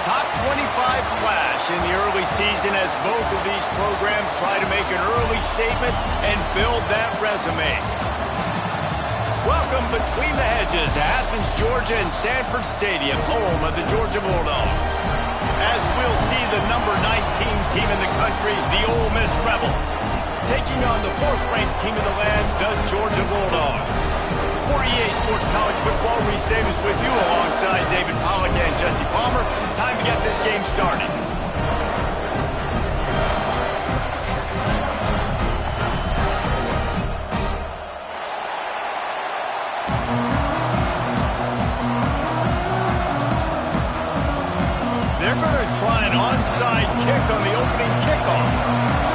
Top 25 clash in the early season as both of these programs try to make an early statement and build that resume. Welcome between the hedges to Athens, Georgia and Sanford Stadium, home of the Georgia Bulldogs. As we'll see the number 19 team in the country, the Ole Miss Rebels, taking on the 4th-ranked team in the land, the Georgia Bulldogs. For EA Sports College Football, Reese Davis with you alongside David Pollack and Jesse Palmer. Time to get this game started. They're going to try an onside kick on the opening kickoff.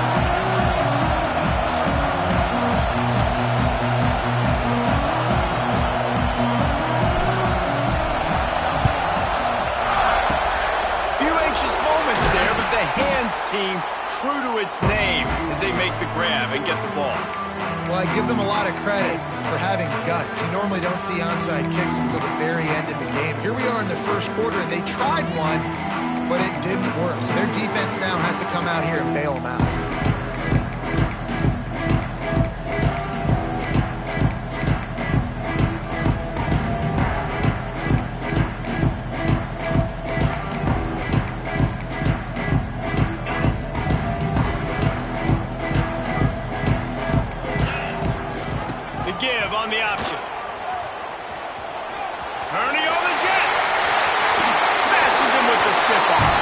Team true to its name as they make the grab and get the ball. Well, I give them a lot of credit for having guts. You normally don't see onside kicks until the very end of the game. Here we are in the first quarter, and they tried one, but it didn't work. So their defense now has to come out here and bail them out. On the option. Turning on the Jets. Smashes him with the stiff arm.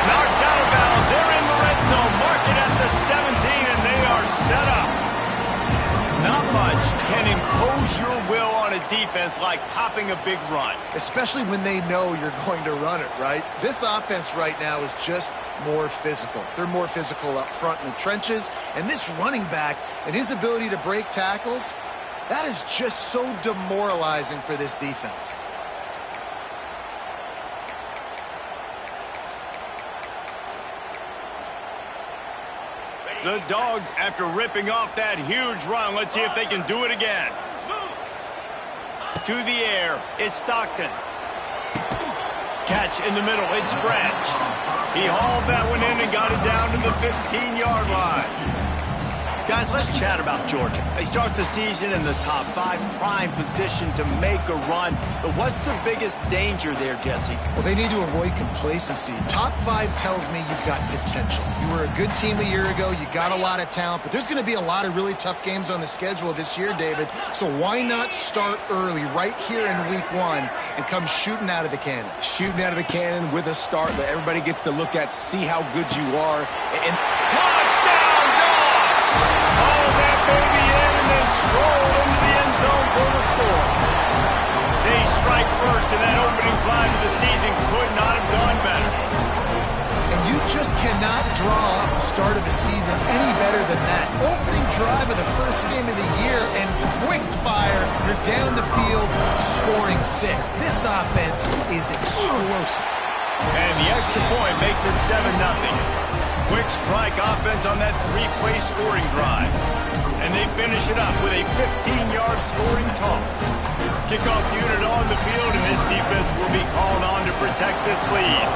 Knocked out of bounds. They're in the red zone. Mark it at the 17, and they are set up. Not much can impose your will on a defense like popping a big run. Especially when they know you're going to run it, right? This offense right now is just more physical. They're more physical up front in the trenches, and this running back and his ability to break tackles, that is just so demoralizing for this defense. The Dogs, after ripping off that huge run, let's see if they can do it again. To the air, it's Stockton. Catch in the middle, it's Branch. He hauled that one in and got it down to the 15-yard line. Guys, let's chat about Georgia. They start the season in the top 5, prime position to make a run. But what's the biggest danger there, Jesse? Well, they need to avoid complacency. Top 5 tells me you've got potential. You were a good team a year ago. You got a lot of talent. But there's going to be a lot of really tough games on the schedule this year, David. So why not start early right here in week 1 and come shooting out of the cannon? Shooting out of the cannon with a start that everybody gets to look at, see how good you are. And touchdown, Dogs! Hauled that baby in and then strolled into the end zone for the score. They strike first, and that opening drive of the season could not have gone better. And you just cannot draw up the start of a season any better than that. Opening drive of the first game of the year, and quick fire, you're down the field, scoring 6. This offense is explosive. And the extra point makes it 7-0. Quick strike offense on that 3-play scoring drive. And they finish it up with a 15-yard scoring toss. Kickoff unit on the field, and this defense will be called on to protect this lead.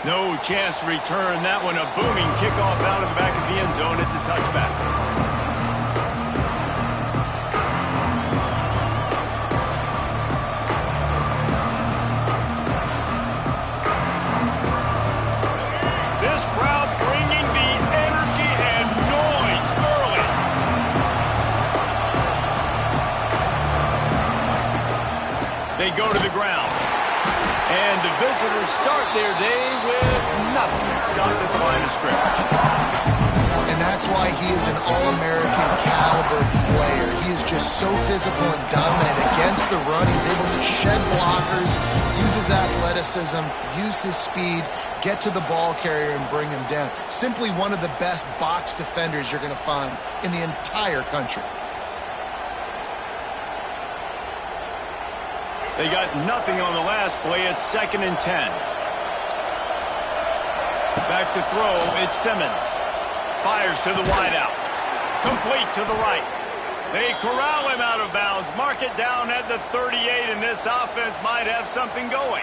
No chance to return that one. A booming kickoff out of the back of the end zone. It's a touchback. This crowd bringing the energy and noise early. They go to the ground. And the visitors start their day with nothing. Stop at the line of scrimmage. And that's why he is an All-American caliber player. He is just so physical and dominant against the run. He's able to shed blockers, use his athleticism, use his speed, get to the ball carrier and bring him down. Simply one of the best box defenders you're going to find in the entire country. They got nothing on the last play. It's 2nd and 10. Back to throw. It's Simmons. Fires to the wideout. Complete to the right. They corral him out of bounds. Mark it down at the 38, and this offense might have something going.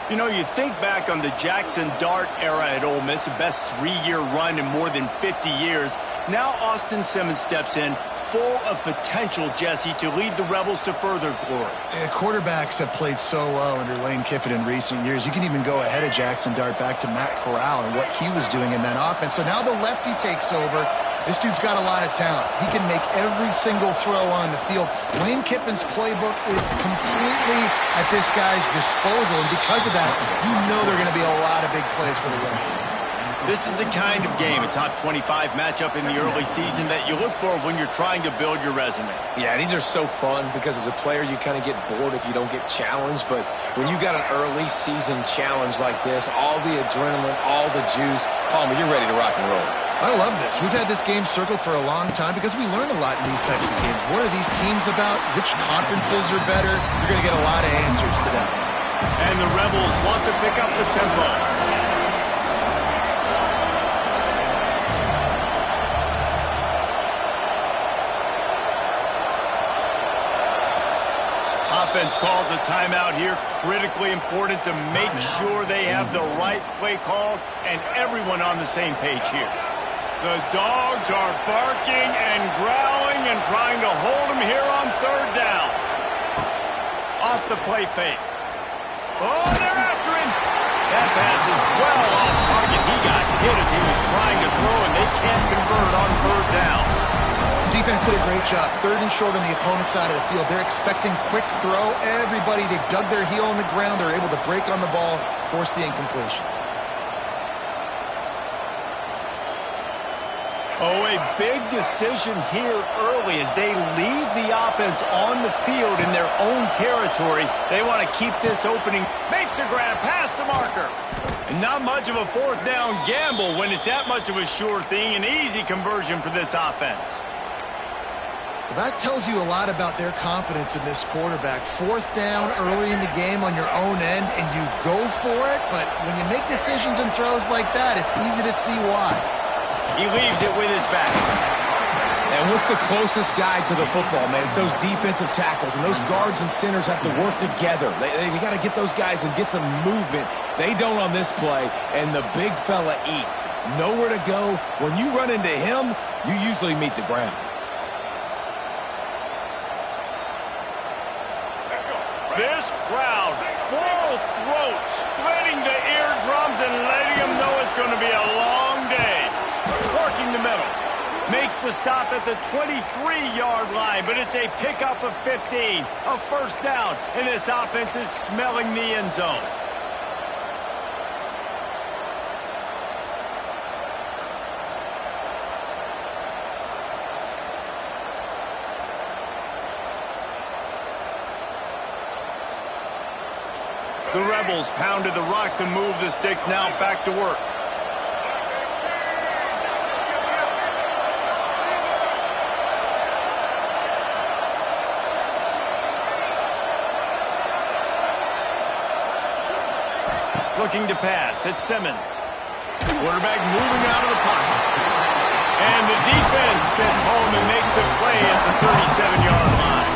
You know, you think back on the Jackson Dart era at Ole Miss, the best 3-year run in more than 50 years. Now Austin Simmons steps in, full of potential, Jesse, to lead the Rebels to further glory. Quarterbacks have played so well under Lane Kiffin in recent years. You can even go ahead of Jackson Dart back to Matt Corral and what he was doing in that offense. So now the lefty takes over. This dude's got a lot of talent. He can make every single throw on the field. Lane Kiffin's playbook is completely at this guy's disposal, and because of that, you know there are going to be a lot of big plays for the Rebels. This is the kind of game, a top 25 matchup in the early season, that you look for when you're trying to build your resume. yeah, these are so fun because as a player, you kind of get bored if you don't get challenged. But when you got an early season challenge like this, all the adrenaline, all the juice, Palmer, you're ready to rock and roll. I love this. We've had this game circled for a long time because we learn a lot in these types of games. What are these teams about? Which conferences are better? You're going to get a lot of answers today. And the Rebels want to pick up the tempo. Offense calls a timeout here. Critically important to make sure they have the right play called and everyone on the same page here. The Dogs are barking and growling and trying to hold them here on 3rd down. Off the play fake. Oh, they're after him. That pass is well off target. He got hit as he was trying to throw, and they can't convert on 3rd down. Defense did a great job. 3rd and short on the opponent's side of the field. They're expecting quick throw. Everybody, they dug their heel on the ground. They're able to break on the ball, force the incompletion. Oh, a big decision here early as they leave the offense on the field in their own territory. They want to keep this opening. Makes the grab past the marker. And not much of a 4th down gamble when it's that much of a sure thing. An easy conversion for this offense. Well, that tells you a lot about their confidence in this quarterback. 4th down early in the game on your own end, and you go for it, but when you make decisions and throws like that, it's easy to see why. He leaves it with his back. And what's the closest guy to the football, man? It's those defensive tackles, and those guards and centers have to work together. They got to get those guys and get some movement. They don't on this play, and the big fella eats. Nowhere to go. When you run into him, you usually meet the ground. This crowd, full throat, splitting the eardrums and letting them know it's going to be a long day. Working the middle. Makes the stop at the 23-yard line, but it's a pickup of 15. A first down, and this offense is smelling the end zone. The Rebels pounded the rock to move the sticks, now back to work. Looking to pass, it's Simmons. Quarterback moving out of the pocket. And the defense gets home and makes a play at the 37-yard line.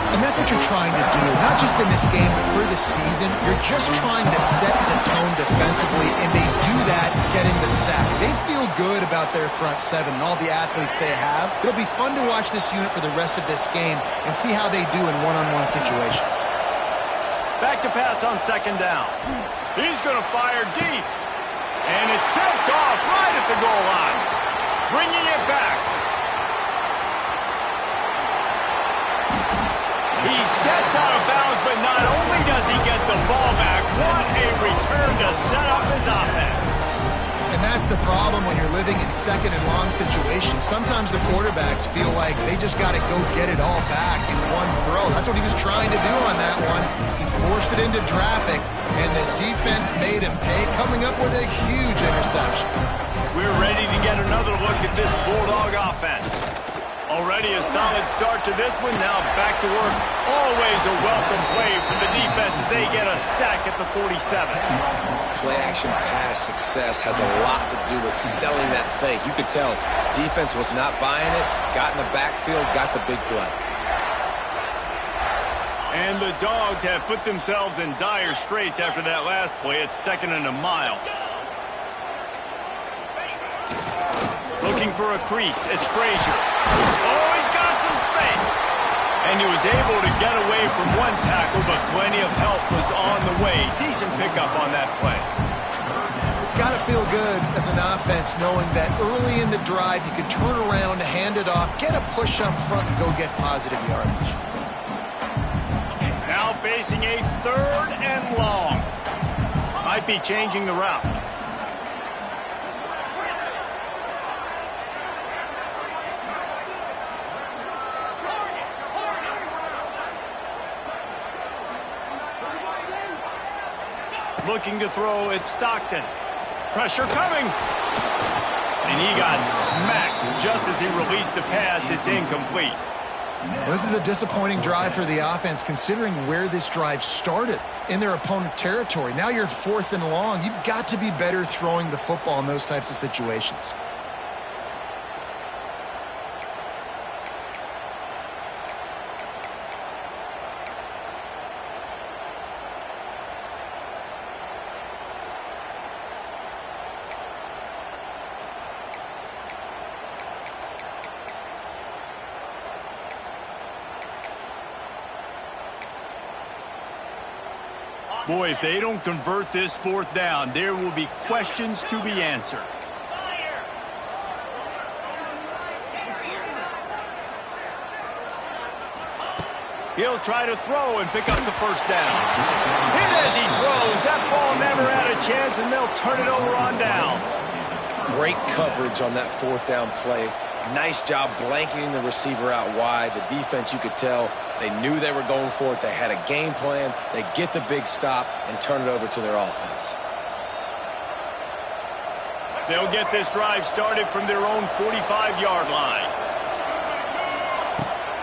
And that's what you're trying to do, not just in this game, but for the season. You're just trying to set the tone defensively, and they do that getting the sack. They feel good about their front seven and all the athletes they have. It'll be fun to watch this unit for the rest of this game and see how they do in one-on-one situations. Back to pass on 2nd down. He's going to fire deep. And it's picked off right at the goal line. Bringing it back. He steps out of bounds, but not only does he get the ball back, what a return to set up his offense. And that's the problem when you're living in 2nd and long situations. Sometimes the quarterbacks feel like they just got to go get it all back in one throw. That's what he was trying to do on that one. He forced it into traffic, and the defense made him pay, coming up with a huge interception. We're ready to get another look at this Bulldog offense. Already a solid start to this one, now back to work. Always a welcome play for the defense as they get a sack at the 47. Play-action pass success has a lot to do with selling that fake. You could tell defense was not buying it, got in the backfield, got the big play. And the Dogs have put themselves in dire straits after that last play. It's 2nd and a mile. Looking for a crease. It's Frazier. Oh, he's got some space. And he was able to get away from one tackle, but plenty of help was on the way. Decent pickup on that play. It's got to feel good as an offense knowing that early in the drive you can turn around, hand it off, get a push up front, and go get positive yardage. Now facing a 3rd and long. Might be changing the route. Looking to throw, it's Stockton. Pressure coming. And he got smacked just as he released the pass. It's incomplete. Well, this is a disappointing drive for the offense, considering where this drive started, in their opponent territory. Now you're 4th and long. You've got to be better throwing the football in those types of situations. Boy, if they don't convert this 4th down, there will be questions to be answered. He'll try to throw and pick up the first down. Hit as he throws. That ball never had a chance, and they'll turn it over on downs. Great coverage on that 4th down play. Nice job blanketing the receiver out wide. The defense, you could tell, they knew they were going for it. They had a game plan. They get the big stop and turn it over to their offense. They'll get this drive started from their own 45-yard line.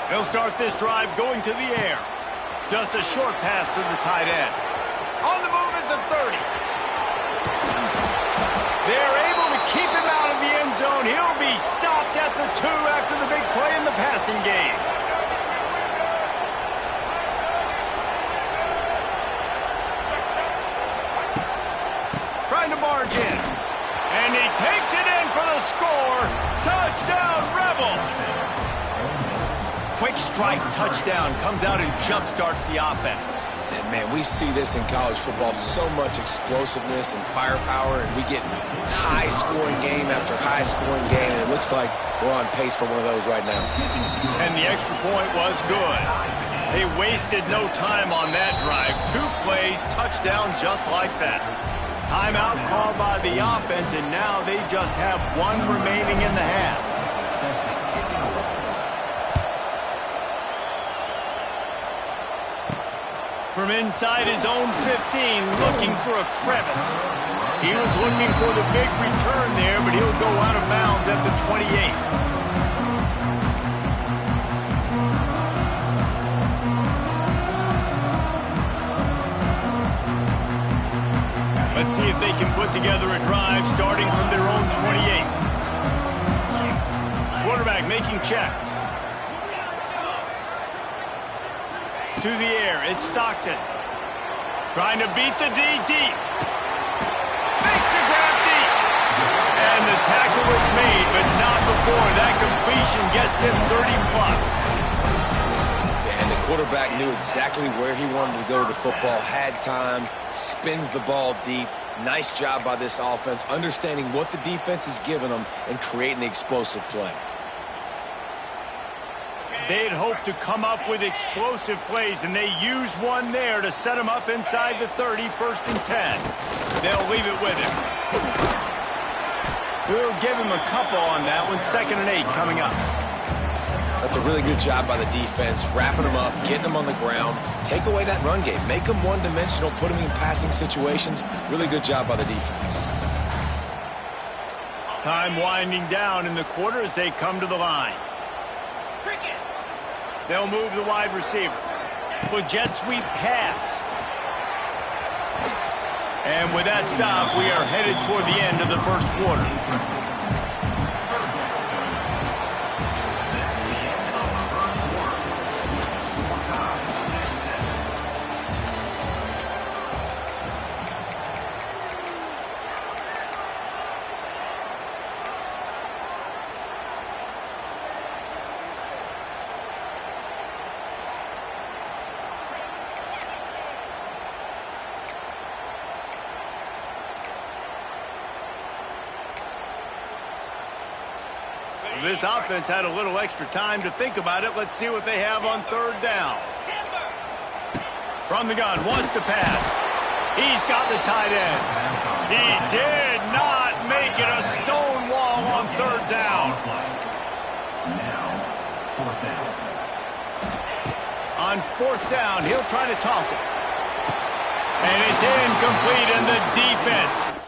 He'll start this drive going to the air. Just a short pass to the tight end. On the move is the 30. They're able to keep him out of the end zone. He'll be stopped at the 2 after the big play in the passing game. Trying to barge in. And he takes it in for the score. Touchdown, Rebels! Quick strike touchdown comes out and jump-starts the offense. And, man, we see this in college football, so much explosiveness and firepower, and we get high-scoring game after high-scoring game, and it looks like we're on pace for one of those right now. And the extra point was good. They wasted no time on that drive. 2 plays, touchdown just like that. Timeout called by the offense, and now they just have 1 remaining in the half. From inside his own 15, looking for a crevice. He was looking for the big return there, but he'll go out of bounds at the 28. Let's see if they can put together a drive starting from their own 28. Quarterback making checks. To the air, it's Stockton. Trying to beat the D deep. Makes the grab deep. And the tackle is made, but not before. That completion gets him 30+. And the quarterback knew exactly where he wanted to go with the football, had time, spins the ball deep. Nice job by this offense, understanding what the defense is giving them and creating the explosive play. They'd hoped to come up with explosive plays, and they used one there to set him up inside the 30, 1st and 10. They'll leave it with him. We'll give him a couple on that one. 2nd and 8 coming up. That's a really good job by the defense, wrapping them up, getting them on the ground. Take away that run game. Make them one-dimensional, put them in passing situations. Really good job by the defense. Time winding down in the quarter as they come to the line. They'll move the wide receiver. With jet sweep pass. And with that stop, we are headed toward the end of the 1st quarter. This offense had a little extra time to think about it. Let's see what they have on 3rd down. From the gun, wants to pass. He's got the tight end. He did not make it a stone wall on 3rd down. On 4th down, he'll try to toss it. And it's incomplete, and the defense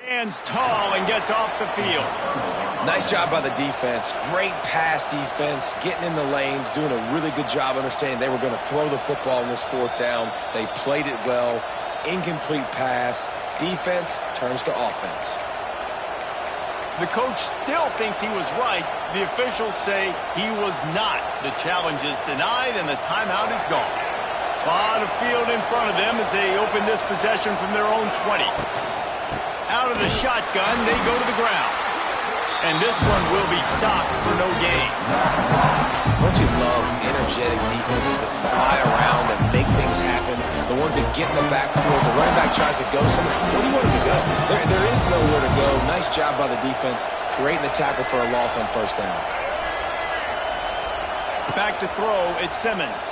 stands tall and gets off the field. Nice job by the defense. Great pass defense, getting in the lanes, doing a really good job understanding they were going to throw the football in this 4th down. They played it well. Incomplete pass. Defense turns to offense. The coach still thinks he was right. The officials say he was not. The challenge is denied, and the timeout is gone. A lot of field in front of them as they open this possession from their own 20. Out of the shotgun, they go to the ground. And this one will be stopped for no gain. Don't you love energetic defenses that fly around and make things happen? The ones that get in the backfield, the running back tries to go somewhere. Where do you want him to go? There is nowhere to go. Nice job by the defense, creating the tackle for a loss on 1st down. Back to throw, it's Simmons.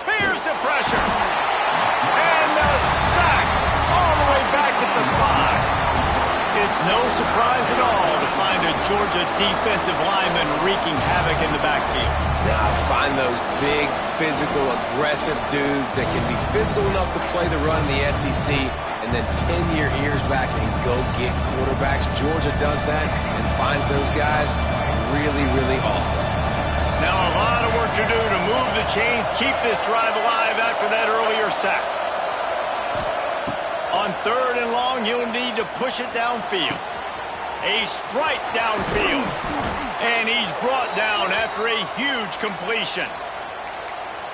Here's the pressure. And a sack all the way back at the 5. It's no surprise at all to find a Georgia defensive lineman wreaking havoc in the backfield. Now find those big, physical, aggressive dudes that can be physical enough to play the run in the SEC, and then pin your ears back and go get quarterbacks. Georgia does that and finds those guys really, really often. Now a lot of work to do to move the chains, keep this drive alive after that earlier sack. On 3rd and long, he'll need to push it downfield. A strike downfield. And he's brought down after a huge completion.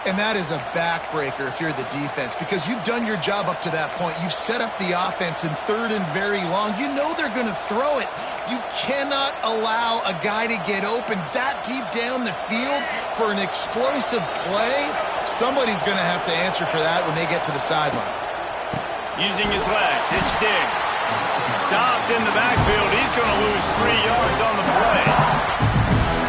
And that is a backbreaker if you're the defense, because you've done your job up to that point. You've set up the offense in 3rd and very long. You know they're going to throw it. You cannot allow a guy to get open that deep down the field for an explosive play. Somebody's going to have to answer for that when they get to the sidelines. Using his legs, it's Diggs. Stopped in the backfield. He's going to lose 3 yards on the play.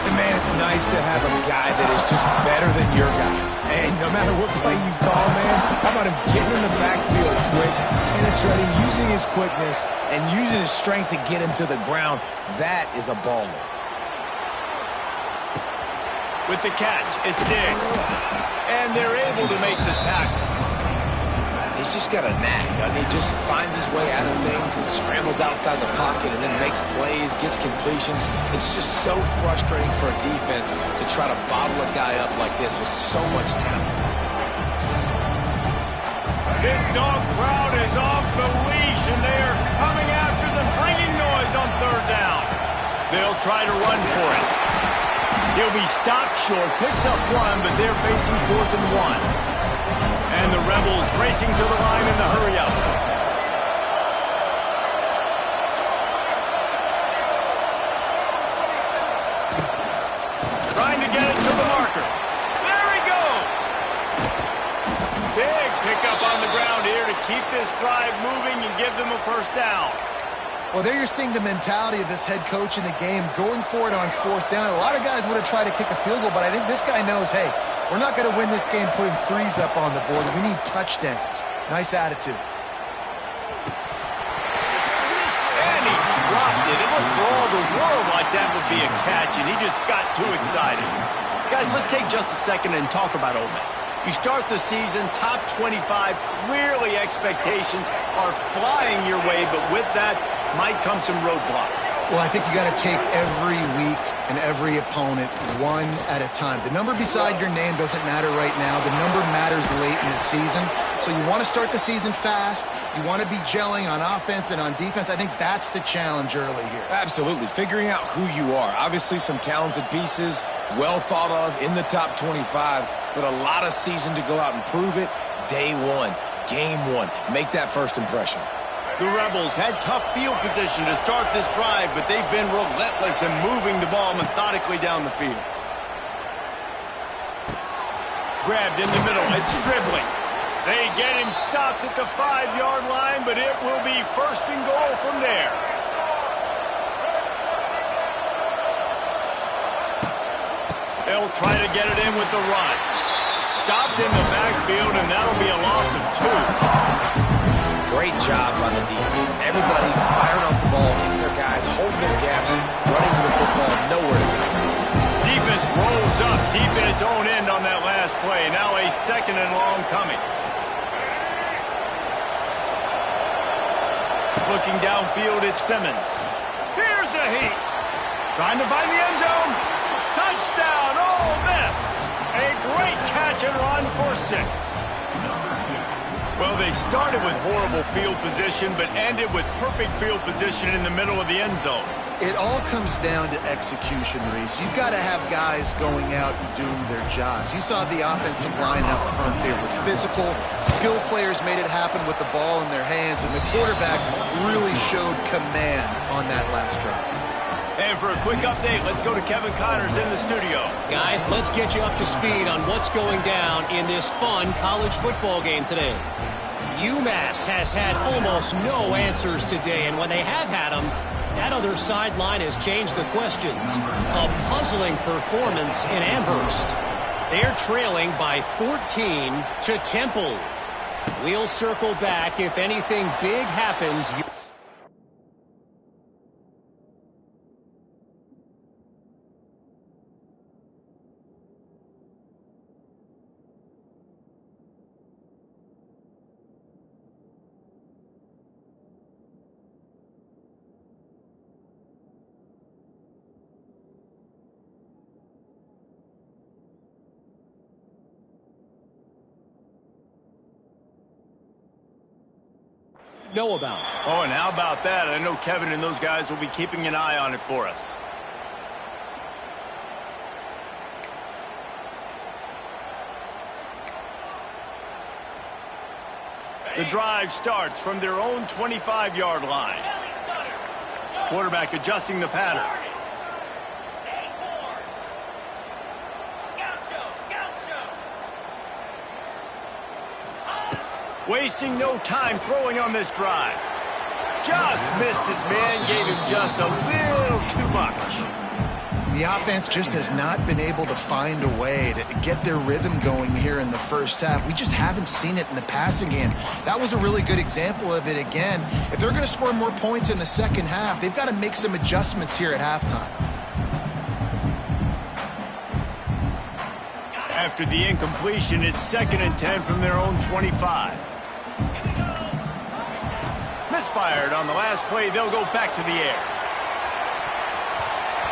And man, it's nice to have a guy that is just better than your guys. And no matter what play you call, man, how about him getting in the backfield quick, penetrating, using his quickness, and using his strength to get him to the ground. That is a baller. With the catch, it's Diggs. And they're able to make the tackle. He's just got a knack, doesn't he? Just finds his way out of things and scrambles outside the pocket and then makes plays, gets completions. It's just so frustrating for a defense to try to bottle a guy up like this with so much talent. This dog crowd is off the leash, and they are coming after them, bringing noise on 3rd down. They'll try to run for it. He'll be stopped short, picks up 1, but they're facing 4th and 1. And the Rebels racing to the line in the hurry-up. Trying to get it to the marker. There he goes. Big pickup on the ground here to keep this drive moving and give them a 1st down. Well, there you're seeing the mentality of this head coach in the game, going for it on 4th down. A lot of guys would have tried to kick a field goal, but I think this guy knows, hey, we're not going to win this game putting 3s up on the board. We need touchdowns. Nice attitude. And he dropped it. It looked for all the world like that would be a catch, and he just got too excited. Guys, let's take just a second and talk about Ole Miss. You start the season, top 25, clearly expectations are flying your way, but with that might come some roadblocks. Well, I think you got to take every week and every opponent one at a time. The number beside your name doesn't matter right now. The number matters late in the season. So you want to start the season fast. You want to be gelling on offense and on defense. I think that's the challenge early here. Absolutely. Figuring out who you are. Obviously some talented pieces, well thought of in the top 25, but a lot of season to go out and prove it. Day 1, game 1. Make that first impression. The Rebels had tough field position to start this drive, but they've been relentless in moving the ball methodically down the field. Grabbed in the middle, it's dribbling. They get him stopped at the 5-yard line, but it will be 1st and goal from there. They'll try to get it in with the run. Stopped in the backfield, and that'll be a loss of 2. Great job by the defense. Everybody firing off the ball, hitting their guys, holding their gaps, running to the football, nowhere to go. Defense rolls up deep in its own end on that last play. Now a 2nd and long coming. Looking downfield, it's Simmons. Here's a heat. Trying to find the end zone. Touchdown, Ole Miss. A great catch and run for 6. Well, they started with horrible field position, but ended with perfect field position in the middle of the end zone. It all comes down to execution, Reese. You've got to have guys going out and doing their jobs. You saw the offensive line up front. They were physical. Skill players made it happen with the ball in their hands, and the quarterback really showed command on that last drive. And for a quick update, let's go to Kevin Connors in the studio. Guys, let's get you up to speed on what's going down in this fun college football game today. UMass has had almost no answers today, and when they have had them, that other sideline has changed the questions. A puzzling performance in Amherst. They're trailing by 14 to Temple. We'll circle back if anything big happens. know about. Oh, and how about that? I know Kevin and those guys will be keeping an eye on it for us. The drive starts from their own 25-yard line. Quarterback adjusting the pattern. Wasting no time throwing on this drive. Just missed his man, gave him just a little too much. The offense just has not been able to find a way to get their rhythm going here in the first half. We just haven't seen it in the passing game. That was a really good example of it again. If they're going to score more points in the second half, they've got to make some adjustments here at halftime. After the incompletion, it's 2nd and 10 from their own 25. Misfired on the last play. They'll go back to the air.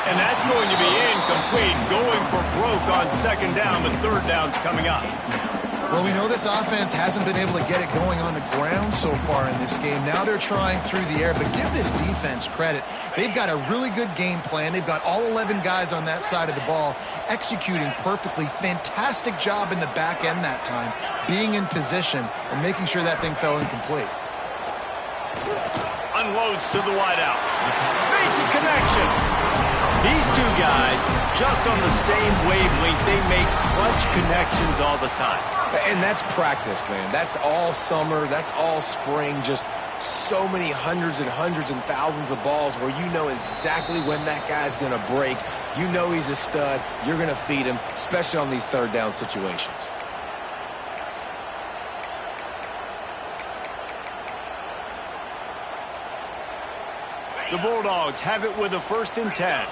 And that's going to be incomplete. Going for broke on 2nd down, but 3rd down's coming up. Well, we know this offense hasn't been able to get it going on the ground so far in this game. Now they're trying through the air, but give this defense credit. They've got a really good game plan. They've got all 11 guys on that side of the ball executing perfectly. Fantastic job in the back end that time, being in position and making sure that thing fell incomplete. Unloads to the wideout. Makes a connection. These two guys, just on the same wavelength, they make clutch connections all the time. And that's practice, man. That's all summer. That's all spring. Just so many hundreds and hundreds and thousands of balls where you know exactly when that guy's going to break. You know he's a stud. You're going to feed him, especially on these 3rd down situations. The Bulldogs have it with a 1st and 10.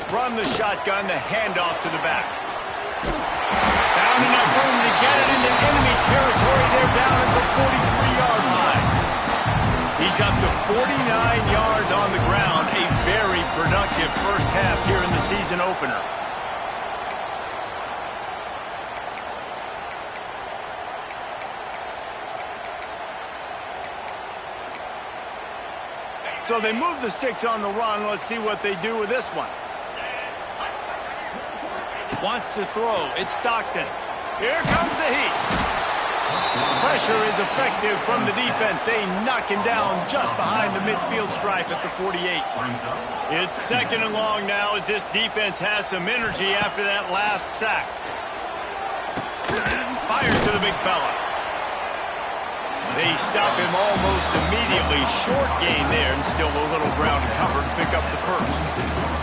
From the shotgun, the handoff to the back. Found enough room to get it into enemy territory. They're down at the 43-yard line. He's up to 49 yards on the ground. A very productive first half here in the season opener. So they move the sticks on the run. Let's see what they do with this one. Wants to throw. It's Stockton. Here comes the heat. Pressure is effective from the defense. They knock him down just behind the midfield stripe at the 48. It's 2nd and long now as this defense has some energy after that last sack. Fires to the big fella. They stop him almost immediately. Short gain there and still a little ground cover to pick up the 1st.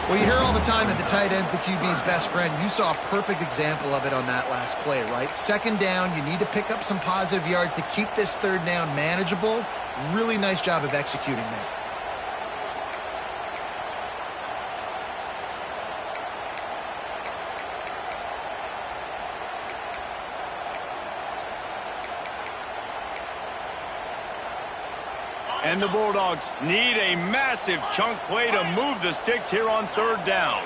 Well, you hear all the time that the tight end's the QB's best friend. You saw a perfect example of it on that last play, right? 2nd down, you need to pick up some positive yards to keep this 3rd down manageable. Really nice job of executing that. And the Bulldogs need a massive chunk play to move the sticks here on 3rd down.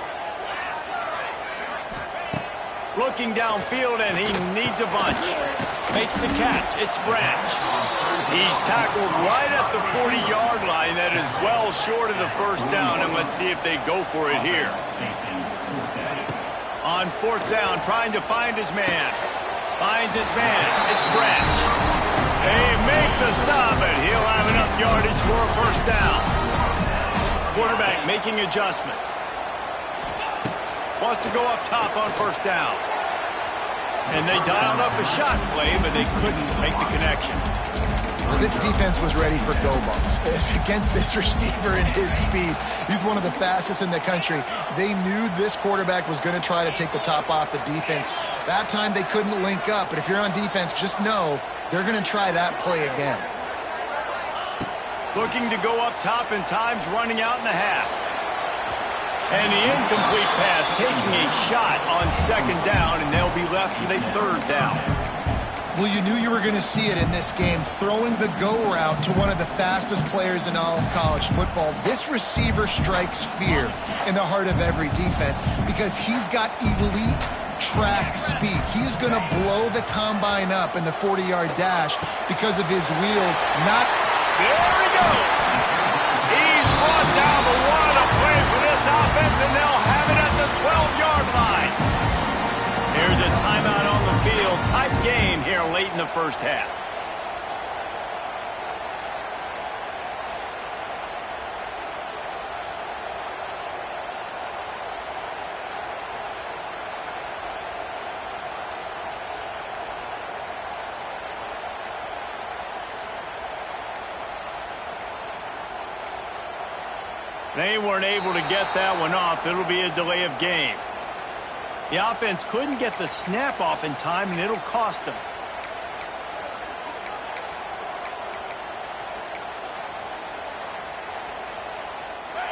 Looking downfield, and he needs a bunch. Makes the catch. It's Branch. He's tackled right at the 40-yard line. That is well short of the 1st down, and let's see if they go for it here. On 4th down, trying to find his man. Finds his man. It's Branch. They make the stop, and he'll have enough yardage for a 1st down. Quarterback making adjustments. Wants to go up top on 1st down. And they dialed up a shot play, but they couldn't make the connection. This defense was ready for go balls. Against this receiver and his speed, he's one of the fastest in the country. They knew this quarterback was going to try to take the top off the defense. That time they couldn't link up, but if you're on defense, just know they're going to try that play again. Looking to go up top, and time's running out in the half. And the incomplete pass taking a shot on 2nd down, and they'll be left with a 3rd down. Well, you knew you were going to see it in this game, throwing the go route to one of the fastest players in all of college football. This receiver strikes fear in the heart of every defense because he's got elite track speed. He's going to blow the combine up in the 40-yard dash because of his wheels. There he goes. He's brought down, but what a play for this offense, and they'll have it at the 12-yard line. Here's a timeout on the field. Tight game here late in the first half. They weren't able to get that one off. It'll be a delay of game. The offense couldn't get the snap off in time, and it'll cost them.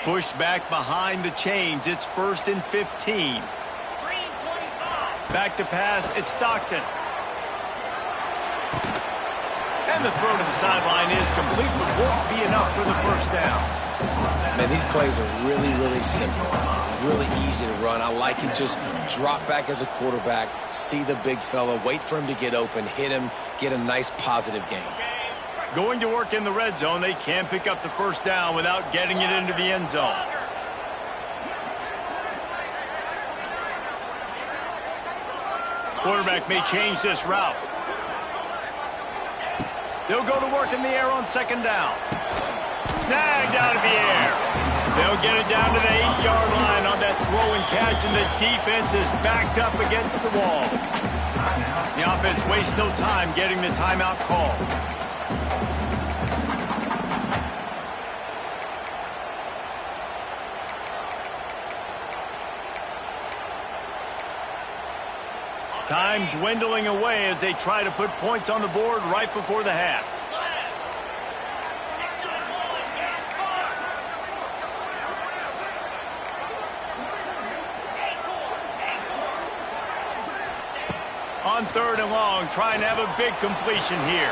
Pushed back behind the chains. It's 1st and 15. Back to pass. It's Stockton. And the throw to the sideline is complete, but won't be enough for the first down. Man, these plays are really, really simple. Really easy to run. I like it. Just drop back as a quarterback, see the big fella, wait for him to get open, hit him, get a nice positive gain. Going to work in the red zone. They can't pick up the first down without getting it into the end zone. Quarterback may change this route. They'll go to work in the air on 2nd down. Snagged out of the air. They'll get it down to the 8-yard line on that throw and catch, and the defense is backed up against the wall. The offense wastes no time getting the timeout call. Time dwindling away as they try to put points on the board right before the half. On 3rd and long, trying to have a big completion here.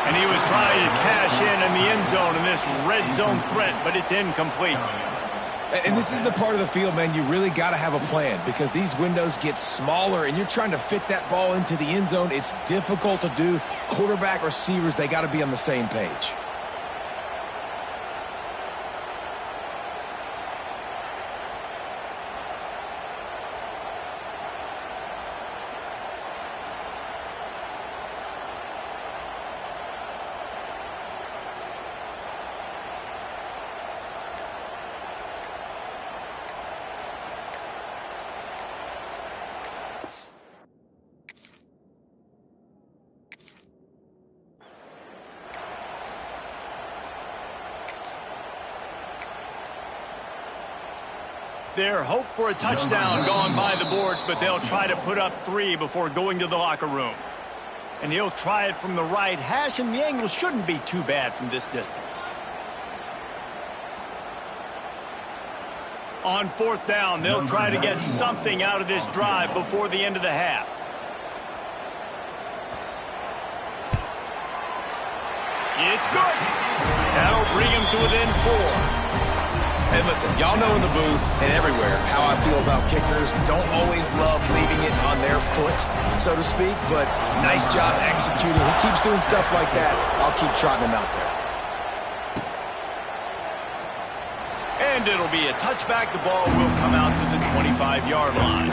And he was trying to cash in the end zone in this red zone threat, but it's incomplete. And this is the part of the field, man, you really got to have a plan because these windows get smaller and you're trying to fit that ball into the end zone. It's difficult to do. Quarterback, receivers, they got to be on the same page. Their hope for a touchdown gone by the boards, but they'll try to put up 3 before going to the locker room. And he'll try it from the right hash, and the angle shouldn't be too bad from this distance. On 4th down, they'll try to get something out of this drive before the end of the half. It's good. That'll bring him to within 4. Hey, listen, y'all know in the booth and everywhere how I feel about kickers. Don't always love leaving it on their foot, so to speak, but nice job executing. He keeps doing stuff like that. I'll keep trotting him out there. And it'll be a touchback. The ball will come out to the 25-yard line.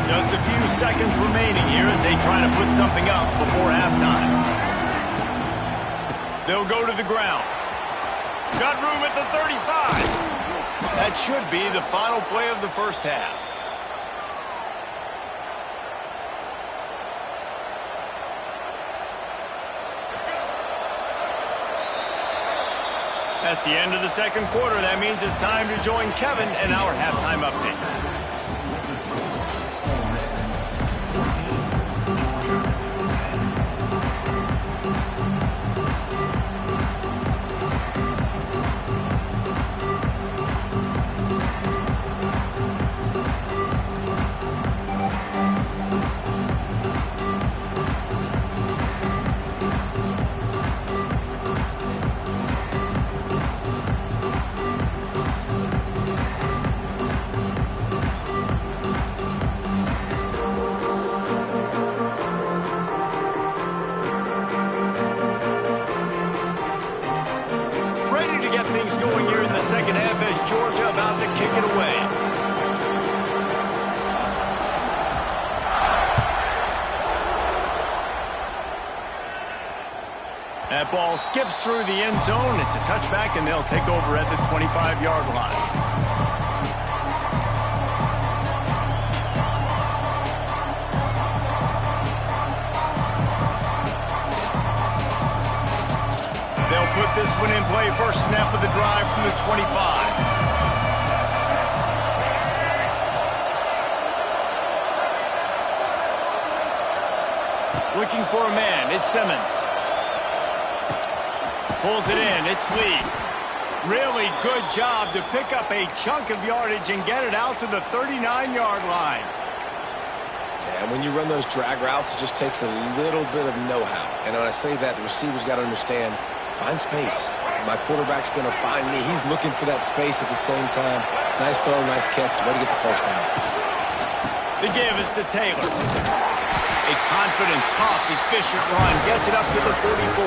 Just a few seconds remaining here as they try to put something up before halftime. They'll go to the ground. Got room at the 35. That should be the final play of the first half. That's the end of the second quarter. That means it's time to join Kevin in our halftime update. That ball skips through the end zone. It's a touchback, and they'll take over at the 25-yard line. They'll put this one in play. First snap of the drive from the 25. Looking for a man. It's Simmons. Pulls it in. It's Lee. Really good job to pick up a chunk of yardage and get it out to the 39-yard line. Yeah, and when you run those drag routes, it just takes a little bit of know-how. And when I say that, the receiver's got to understand, find space. My quarterback's going to find me. He's looking for that space at the same time. Nice throw, nice catch. Way to get the first down. The give is to Taylor. A confident, tough, efficient run gets it up to the 44.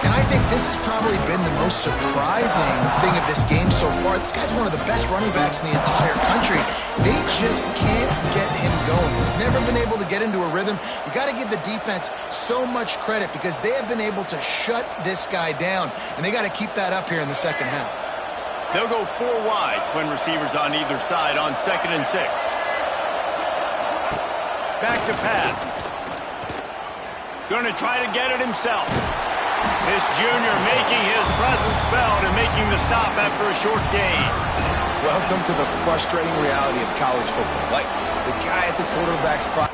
And I think this has probably been the most surprising thing of this game so far. This guy's one of the best running backs in the entire country. They just can't get him going. He's never been able to get into a rhythm. You got to give the defense so much credit because they have been able to shut this guy down, and they got to keep that up here in the second half. They'll go 4 wide, twin receivers on either side on 2nd and 6. Back to pass. Gonna try to get it himself. This junior making his presence felt and making the stop after a short gain. Welcome to the frustrating reality of college football. Like, the guy at the quarterback spot.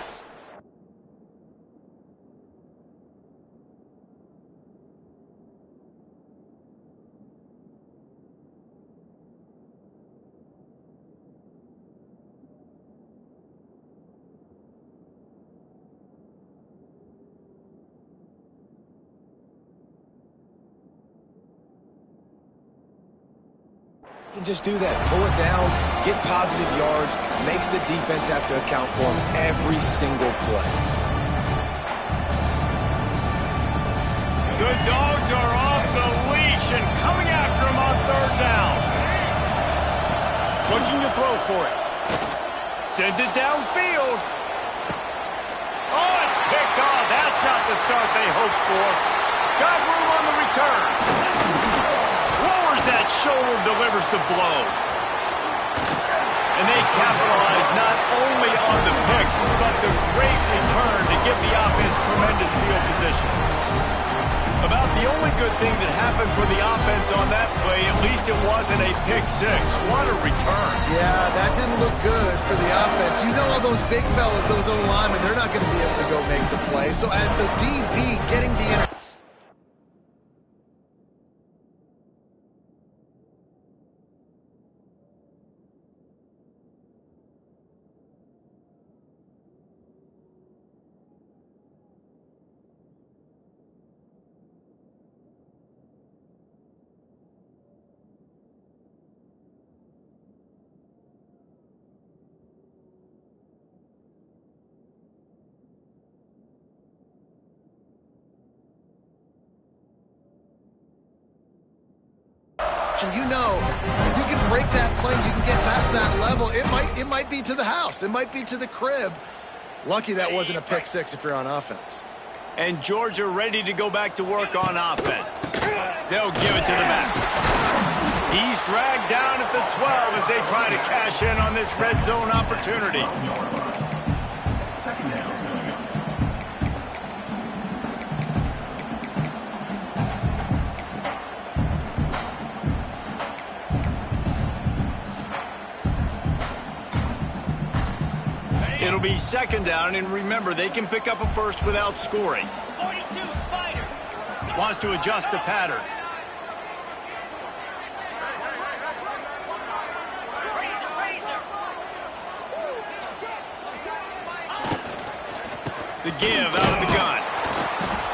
And just do that. Pull it down, get positive yards, makes the defense have to account for him every single play. The Dogs are off the leash and coming after him on 3rd down. Looking to throw for it. Sends it downfield. Oh, it's picked off. That's not the start they hoped for. Got room on the return. That shoulder delivers the blow. And they capitalize not only on the pick, but the great return to give the offense tremendous field position. About the only good thing that happened for the offense on that play, at least it wasn't a pick 6. What a return. Yeah, that didn't look good for the offense. You know all those big fellas, those O-linemen, they're not going to be able to go make the play. So as the DB getting the you know, if you can break that play, you can get past that level. It might be to the house. It might be to the crib. Lucky that wasn't a pick 6 if you're on offense. And Georgia ready to go back to work on offense. They'll give it to the back. He's dragged down at the 12 as they try to cash in on this red zone opportunity. It'll be 2nd down, and remember, they can pick up a first without scoring. 42, Spider. Wants to adjust the pattern. The give out of the gun.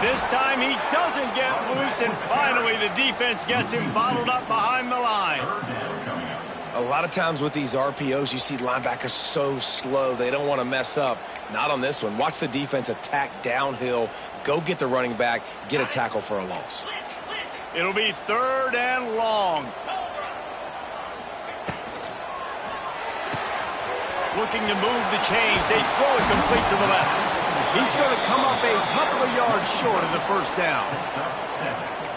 This time he doesn't get loose, and finally the defense gets him bottled up behind the line. A lot of times with these RPOs, you see linebackers so slow, they don't want to mess up. Not on this one. Watch the defense attack downhill, go get the running back, get a tackle for a loss. It'll be 3rd and long. Looking to move the chains. They throw it complete to the left. He's going to come up a couple of yards short of the first down.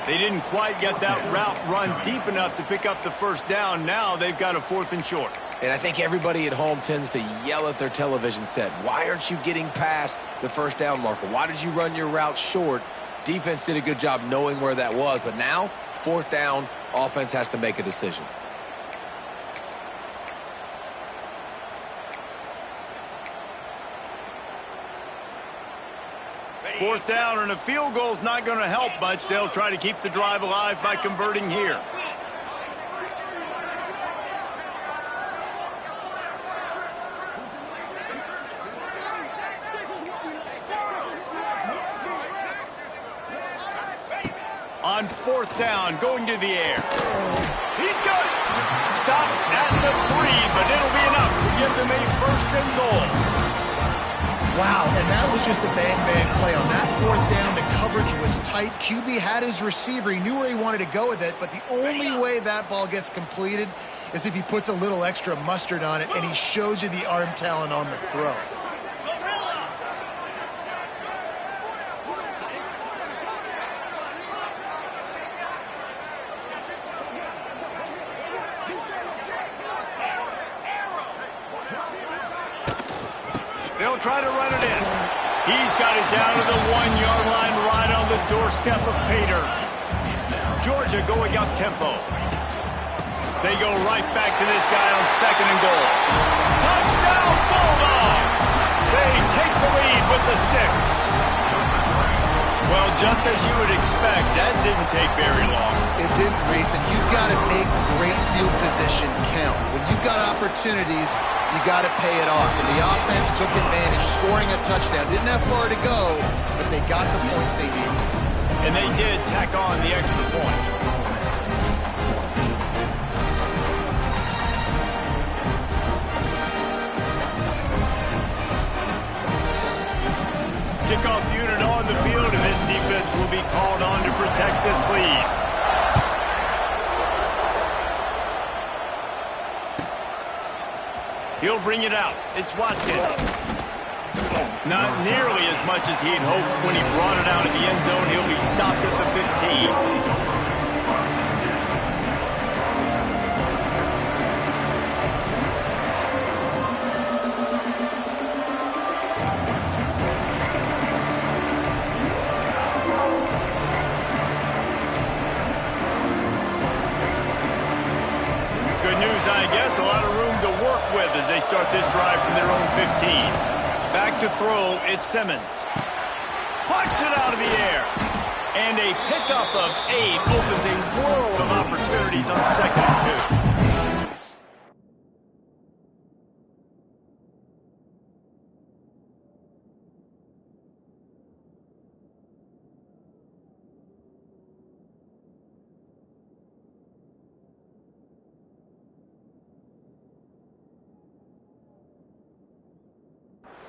They didn't quite get that route run deep enough to pick up the first down. Now they've got a 4th and short. And I think everybody at home tends to yell at their television set. Why aren't you getting past the first down marker? Why did you run your route short? Defense did a good job knowing where that was. But now, 4th down, offense has to make a decision. 4th down, and a field goal is not going to help much. They'll try to keep the drive alive by converting here. On 4th down, going to the air. He's got it. Stop at the 3, but it'll be enough to give them a 1st and goal. Wow, and that was just a bang-bang play. On that 4th down, the coverage was tight. QB had his receiver. He knew where he wanted to go with it, but the only way that ball gets completed is if he puts a little extra mustard on it, and he shows you the arm talent on the throw. They'll try to run it in. He's got it down to the 1-yard line, right on the doorstep of Pater. Georgia going up tempo. They go right back to this guy on 2nd and goal. Touchdown Bulldogs! They take the lead with the 6. Well, just as you would expect, that didn't take very long. It didn't, Reese, and you've got to make great field position count. When you've got opportunities, you got to pay it off. And the offense took advantage, scoring a touchdown. Didn't have far to go, but they got the points they needed. And they did tack on the extra point. Kickoff unit on the field, and this defense will be called on to protect this lead. He'll bring it out. It's Watkins. Not nearly as much as he'd hoped when he brought it out in the end zone. He'll be stopped at the 15. I guess a lot of room to work with as they start this drive from their own 15. Back to throw, it's Simmons. Plucks it out of the air. And a pickup of 8 opens a world of opportunities on 2nd and 2.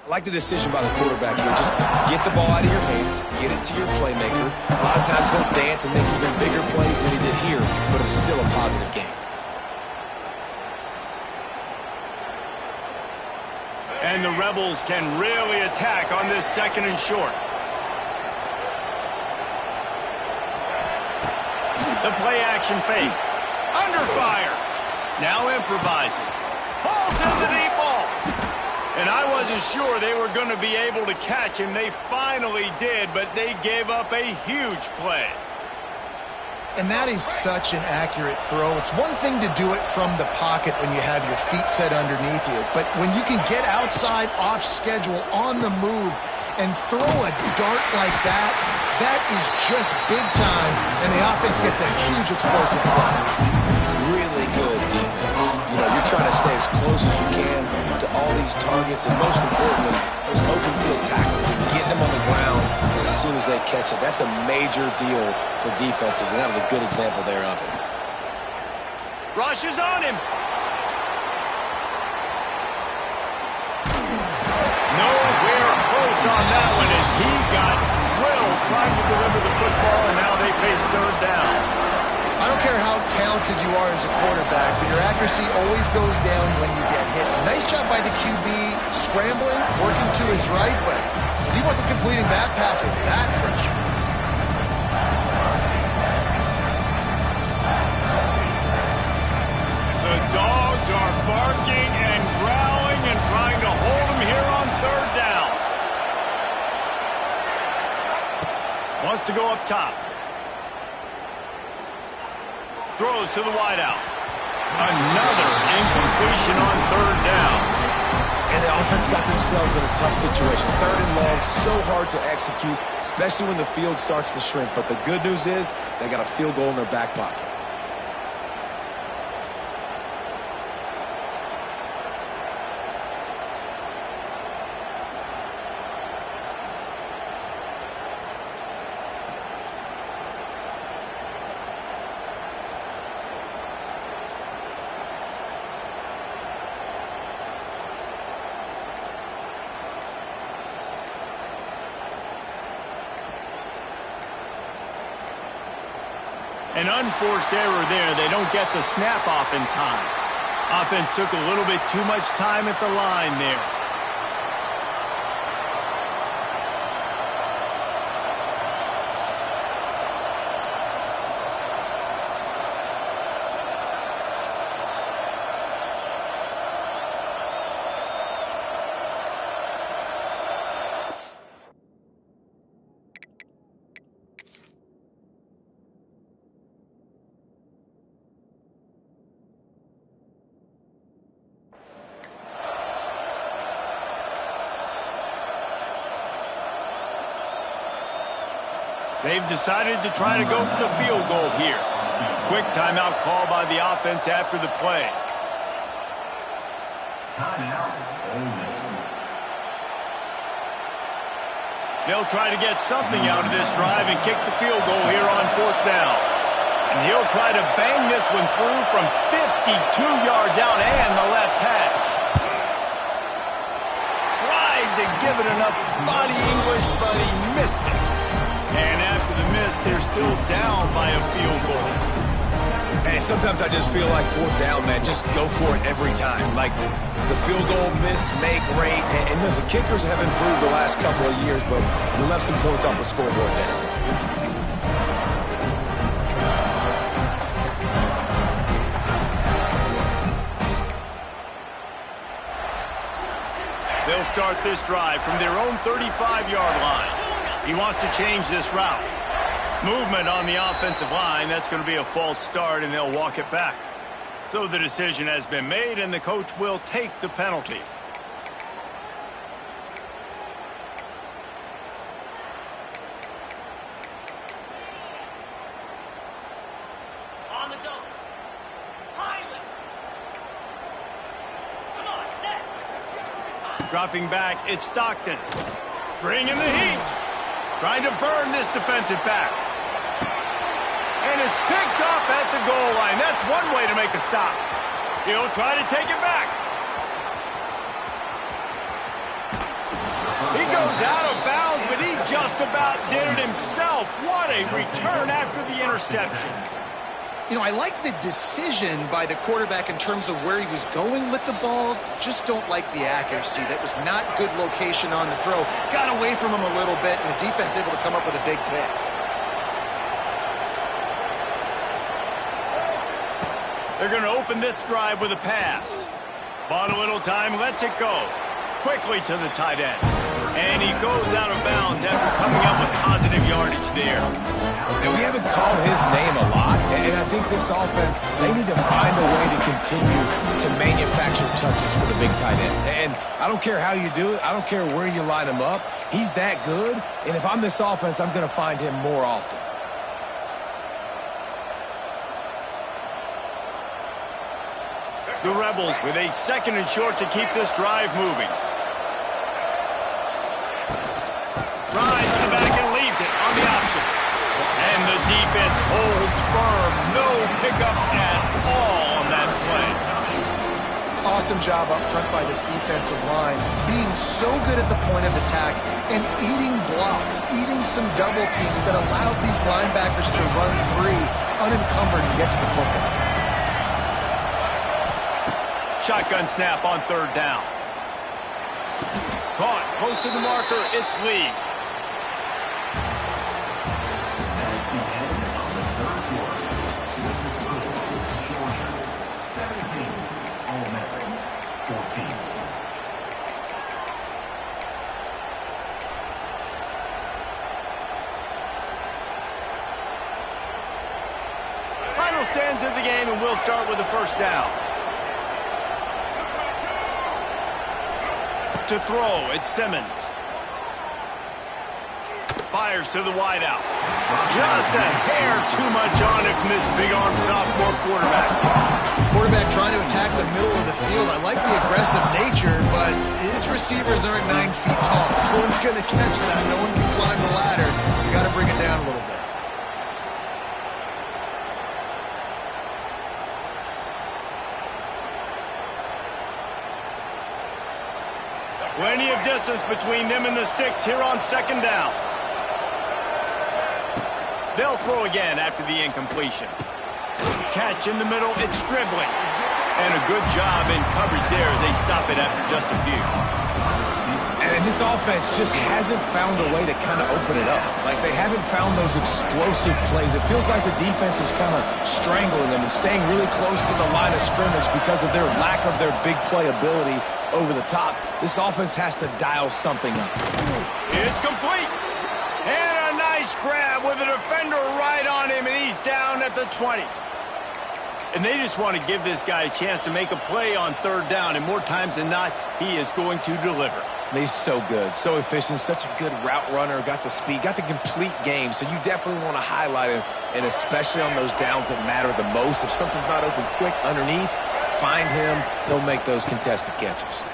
I like the decision by the quarterback here. Just get the ball out of your hands, get it to your playmaker. A lot of times he'll dance and make even bigger plays than he did here, but it was still a positive game. And the Rebels can really attack on this 2nd and short. The play action fake. Under fire. Now improvising. Pulls in the deep ball. And I wasn't sure they were going to be able to catch him. They finally did, but they gave up a huge play. And that is such an accurate throw. It's one thing to do it from the pocket when you have your feet set underneath you, but when you can get outside, off schedule, on the move, and throw a dart like that, that is just big time, and the offense gets a huge explosive play. Really good defense. You know, you're trying to stay as close as you can to all these targets, and most importantly, those open field tackles and getting them on the ground as soon as they catch it. That's a major deal for defenses, and that was a good example there of it. Rush is on him. Nowhere close on that one as he got drilled trying to deliver the football, and now they face 3rd down. I don't care how talented you are as a quarterback, but your accuracy always goes down when you get hit. Nice job by the QB scrambling, working to his right, but he wasn't completing that pass with that pressure. The dogs are barking and growling and trying to hold him here on third down. Wants to go up top. Throws to the wideout. Another incompletion on third down. And the offense got themselves in a tough situation. Third and long, so hard to execute, especially when the field starts to shrink. But the good news is they got a field goal in their back pocket. An unforced error there. They don't get the snap off in time. Offense took a little bit too much time at the line there. They've decided to try to go for the field goal here. Quick timeout call by the offense after the play. They'll try to get something out of this drive and kick the field goal here on fourth down. And he'll try to bang this one through from 52 yards out and the left hash. Tried to give it enough body English, but he missed it. And after the miss, they're still down by a field goal. Hey, sometimes I just feel like fourth down, man. Just go for it every time. Like the field goal miss, make rate. And listen, kickers have improved the last couple of years, but we left some points off the scoreboard there. They'll start this drive from their own 35-yard line. He wants to change this route. Movement on the offensive line. That's going to be a false start, and they'll walk it back. So the decision has been made, and the coach will take the penalty. On the double. Pilot. Come on, set. Dropping back, it's Stockton. Bringing the heat. Trying to burn this defensive back. And it's picked off at the goal line. That's one way to make a stop. He'll try to take it back. He goes out of bounds, but he just about did it himself. What a return after the interception. You know, I like the decision by the quarterback in terms of where he was going with the ball. Just don't like the accuracy. That was not good location on the throw. Got away from him a little bit, and the defense able to come up with a big pick. They're going to open this drive with a pass. Bought a little time, lets it go. Quickly to the tight end. And he goes out of bounds after coming up with positive yardage there. And we haven't called his name a lot, and I think this offense, they need to find a way to continue to manufacture touches for the big tight end. And I don't care how you do it. I don't care where you line him up. He's that good, and if I'm this offense, I'm going to find him more often. The Rebels with a second and short to keep this drive moving. Rides to the back and leaves it on the option. And the defense holds firm. No pickup at all on that play. Awesome job up front by this defensive line, being so good at the point of attack and eating blocks, eating some double teams that allows these linebackers to run free, unencumbered, and get to the football. Shotgun snap on third down. Caught, close to the marker, it's Lee. Final stands of the game, and we'll start with the first down. To throw, it's Simmons. Fires to the wideout. Just a hair too much on it from this big-armed sophomore quarterback. Quarterback trying to attack the middle of the field. I like the aggressive nature, but his receivers aren't 9 feet tall. No one's going to catch that. No one can climb the ladder. You got to bring it down a little bit. Plenty of distance between them and the sticks here on second down. They'll throw again after the incompletion. Catch in the middle, it's dribbling. And a good job in coverage there as they stop it after just a few. And this offense just hasn't found a way to kind of open it up. Like, they haven't found those explosive plays. It feels like the defense is kind of strangling them and staying really close to the line of scrimmage because of their lack of their big play ability over the top. This offense has to dial something up. It's complete. And a nice grab with a defender right on him, and he's down at the 20. And they just want to give this guy a chance to make a play on third down, and more times than not, he is going to deliver. He's so good, so efficient, such a good route runner, got the speed, got the complete game, so you definitely want to highlight him, and especially on those downs that matter the most. If something's not open quick underneath, find him, he'll make those contested catches.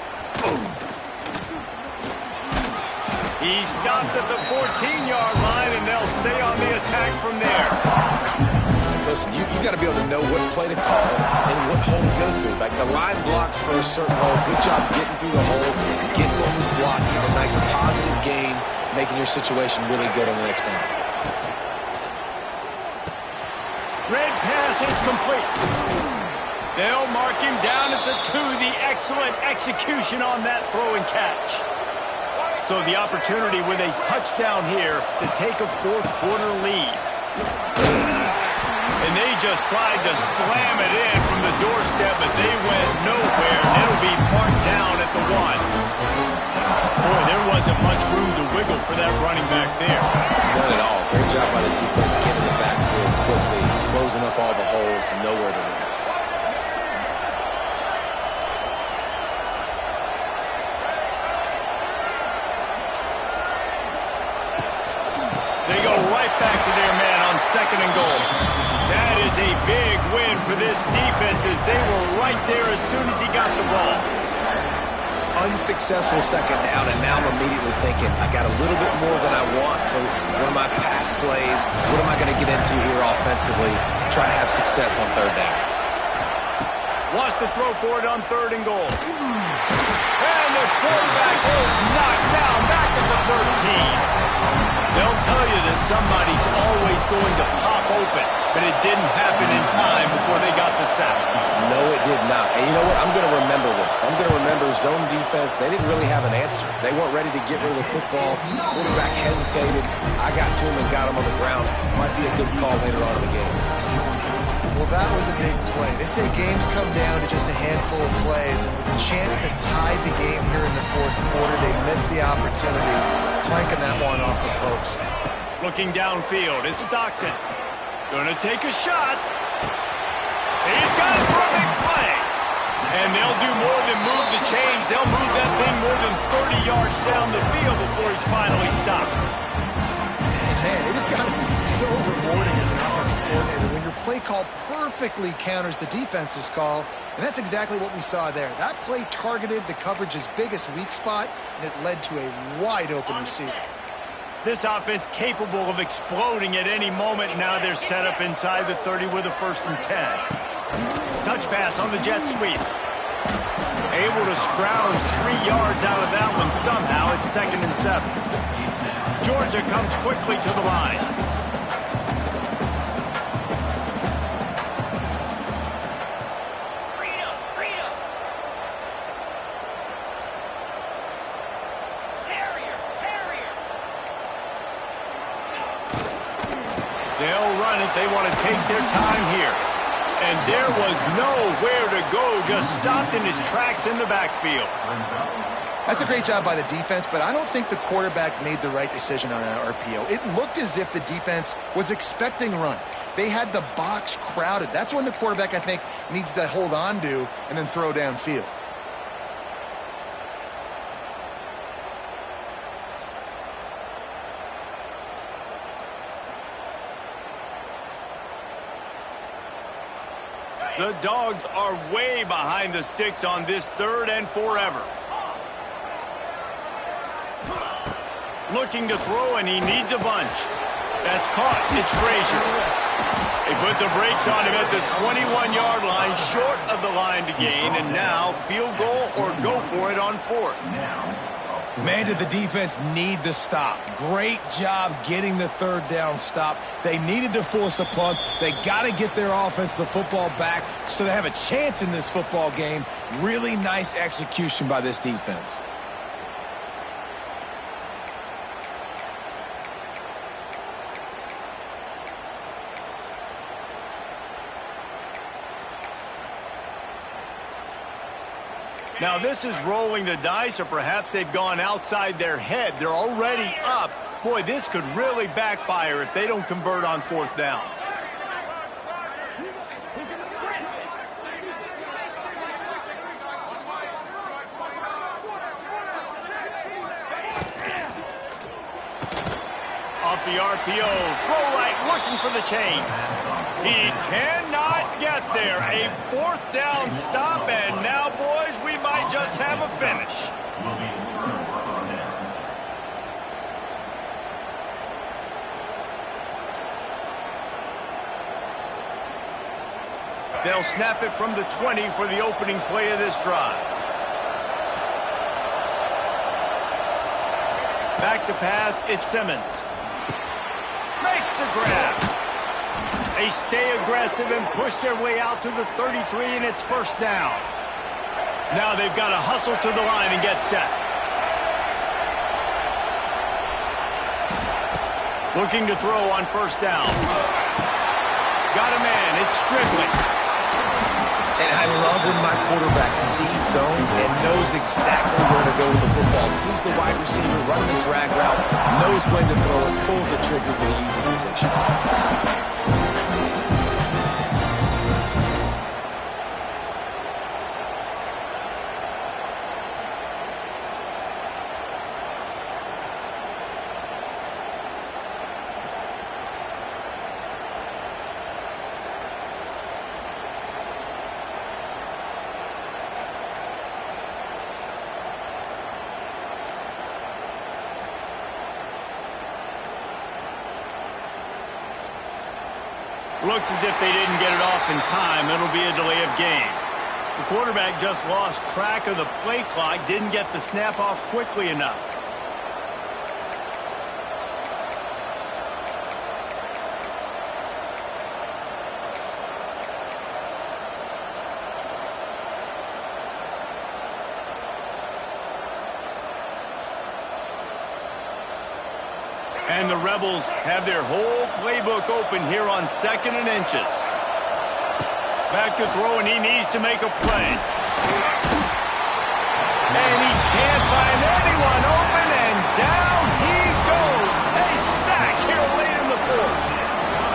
He stopped at the 14-yard line, and they'll stay on the attack from there. Listen, you got to be able to know what play to call and what hole to go through. Like, the line blocks for a certain hole. Good job getting through the hole, getting what was blocked, getting a nice positive gain, making your situation really good on the next down. Red pass, it's complete. They'll mark him down at the 2. The excellent execution on that throw and catch. So the opportunity with a touchdown here to take a fourth-quarter lead. And they just tried to slam it in from the doorstep, but they went nowhere, and it'll be marked down at the 1. Boy, there wasn't much room to wiggle for that running back there. None at all. Great job by the defense getting the backfield quickly, closing up all the holes, nowhere to run. They go right back to their man on second and goal. That is a big win for this defense as they were right there as soon as he got the ball. Unsuccessful second down, and now I'm immediately thinking, I got a little bit more than I want, so what are my pass plays? What am I going to get into here offensively? Try to have success on third down. Wants to throw for it on third and goal. And the quarterback is knocked down back at the 13. They'll tell you that somebody's always going to pop open, but it didn't happen in time before they got the sack. No, it did not. And you know what? I'm going to remember this. I'm going to remember zone defense. They didn't really have an answer. They weren't ready to get rid of the football. Quarterback hesitated. I got to him and got him on the ground. Might be a good call later on in the game. Well, that was a big play. They say games come down to just a handful of plays, and with a chance to tie the game here in the fourth quarter, they missed the opportunity, clanking that one off the post. Looking downfield, it's Stockton. Gonna take a shot. He's got it for a big play. And they'll do more than move the chains. They'll move that thing more than 30 yards down the field before he's finally stopped. Man, it has got to be so rewarding as an offensive coordinator when your play call perfectly counters the defense's call, and that's exactly what we saw there. That play targeted the coverage's biggest weak spot, and it led to a wide-open receiver. This offense capable of exploding at any moment. Now they're set up inside the 30 with a 1st and 10. Touch pass on the jet sweep. Able to scrounge 3 yards out of that one somehow. It's 2nd and 7. Georgia comes quickly to the line. They'll run it. They want to take their time here. And there was nowhere to go. Just stopped in his tracks in the backfield. That's a great job by the defense, but I don't think the quarterback made the right decision on that RPO. It looked as if the defense was expecting run. They had the box crowded. That's when the quarterback, I think, needs to hold on to and then throw downfield. The Dogs are way behind the sticks on this 3rd and forever. Looking to throw, and he needs a bunch. That's caught. It's Frazier. They put the brakes on him at the 21-yard line, short of the line to gain, and now field goal or go for it on 4th. Man, did the defense need the stop. Great job getting the 3rd down stop. They needed to force a punt. They got to get their offense the football back so they have a chance in this football game. Really nice execution by this defense. Now this is rolling the dice, or perhaps they've gone outside their head. They're already up. Boy, this could really backfire if they don't convert on 4th down. Off the RPO, throw right, looking for the chains. He cannot get there. A 4th down stop, and now, boys, we might just have a finish. They'll snap it from the 20 for the opening play of this drive. Back to pass, it's Simmons. Makes the grab. They stay aggressive and push their way out to the 33, and it's 1st down. Now they've got to hustle to the line and get set. Looking to throw on 1st down. Got a man, it's Strickland. And I love when my quarterback sees zone and knows exactly where to go with the football. Sees the wide receiver running the drag route, knows when to throw it, pulls the trigger for the easy completion. Looks as if they didn't get it off in time. It'll be a delay of game. The quarterback just lost track of the play clock, didn't get the snap off quickly enough. And the Rebels have their whole playbook open here on 2nd and inches. Back to throw, and he needs to make a play. And he can't find anyone open, and down he goes. A sack here late in the 4th.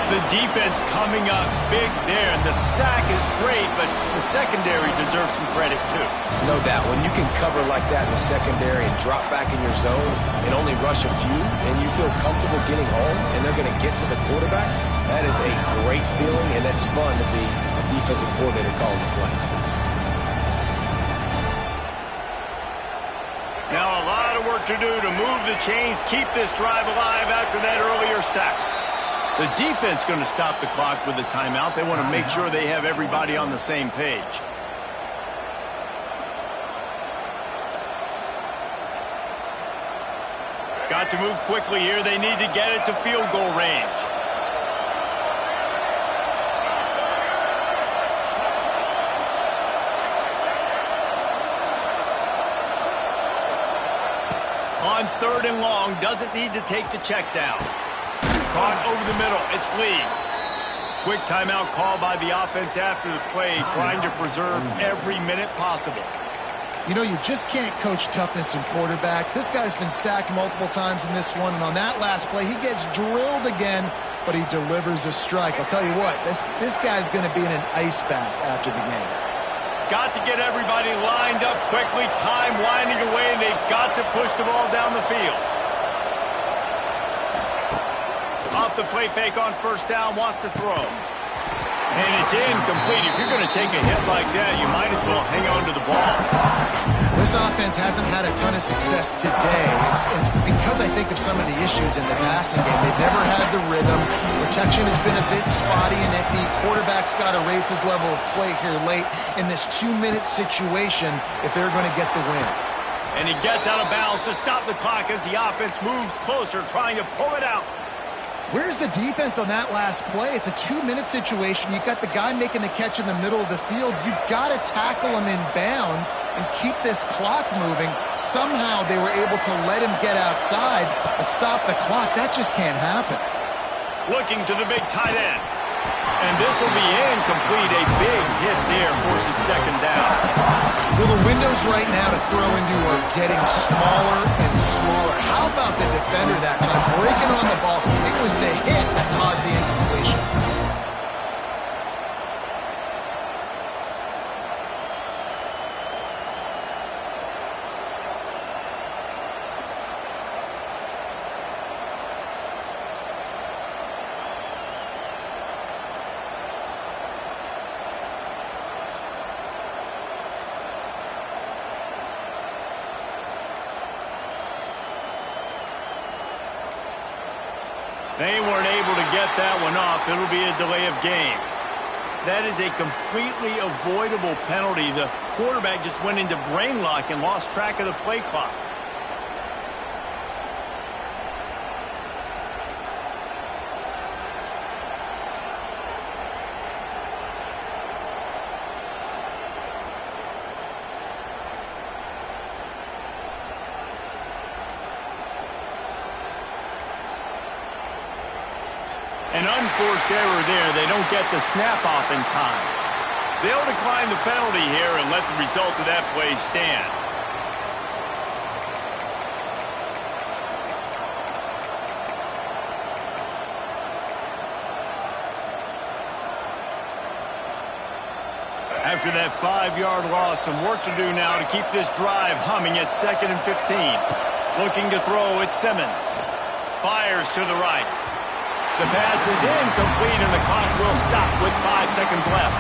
The defense coming up big there, and the sack is great, but the secondary deserves some credit too. No doubt. When you can cover like that in the secondary and drop back in your zone and only rush a few, and you feel comfortable getting home, and they're going to get to the quarterback, that is a great feeling, and that's fun to be a defensive coordinator calling the plays. Now a lot of work to do to move the chains, keep this drive alive after that earlier sack. The defense going to stop the clock with a timeout. They want to make sure they have everybody on the same page. Got to move quickly here. They need to get it to field goal range. On 3rd and long, doesn't need to take the check down. Caught over the middle. It's Lee. Quick timeout call by the offense after the play, trying to preserve every minute possible. You know, you just can't coach toughness in quarterbacks. This guy's been sacked multiple times in this one, and on that last play, he gets drilled again, but he delivers a strike. I'll tell you what, this guy's going to be in an ice bath after the game. Got to get everybody lined up quickly. Time winding away, and they've got to push the ball down the field. Off the play fake on 1st down, wants to throw. And it's incomplete. If you're going to take a hit like that, you might as well hang on to the ball. This offense hasn't had a ton of success today. It's because I think of some of the issues in the passing game. They've never had the rhythm. Protection has been a bit spotty and iffy. Quarterback's got to raise his level of play here late in this 2-minute situation if they're going to get the win. And he gets out of bounds to stop the clock as the offense moves closer, trying to pull it out. Where's the defense on that last play? It's a 2-minute situation. You've got the guy making the catch in the middle of the field. You've got to tackle him in bounds and keep this clock moving. Somehow they were able to let him get outside and stop the clock. That just can't happen. Looking to the big tight end. And this will be incomplete. A big hit there forces 2nd down. Well, the windows right now to throw into are getting smaller and smaller. How about the defender that time breaking on the ball? It was the hit that caused the incompletion. They weren't able to get that one off. It'll be a delay of game. That is a completely avoidable penalty. The quarterback just went into brain lock and lost track of the play clock. An unforced error there. They don't get the snap off in time. They'll decline the penalty here and let the result of that play stand. After that 5-yard loss, some work to do now to keep this drive humming at 2nd and 15. Looking to throw, it's Simmons. Fires to the right. The pass is incomplete, and the clock will stop with 5 seconds left.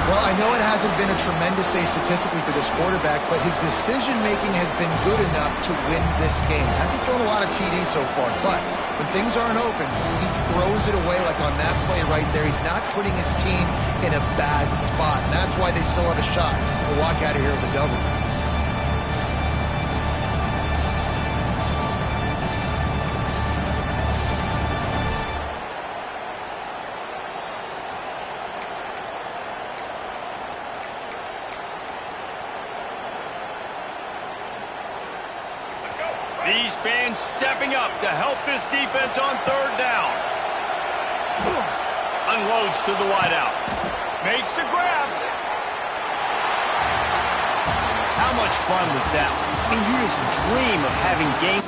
Well, I know it hasn't been a tremendous day statistically for this quarterback, but his decision-making has been good enough to win this game. Hasn't thrown a lot of TDs so far, but when things aren't open, he throws it away like on that play right there. He's not putting his team in a bad spot, and that's why they still have a shot to walk out of here with a W. These fans stepping up to help this defense on 3rd down. Unloads to the wideout. Makes the grab. How much fun was that? I mean, you just dream of having game.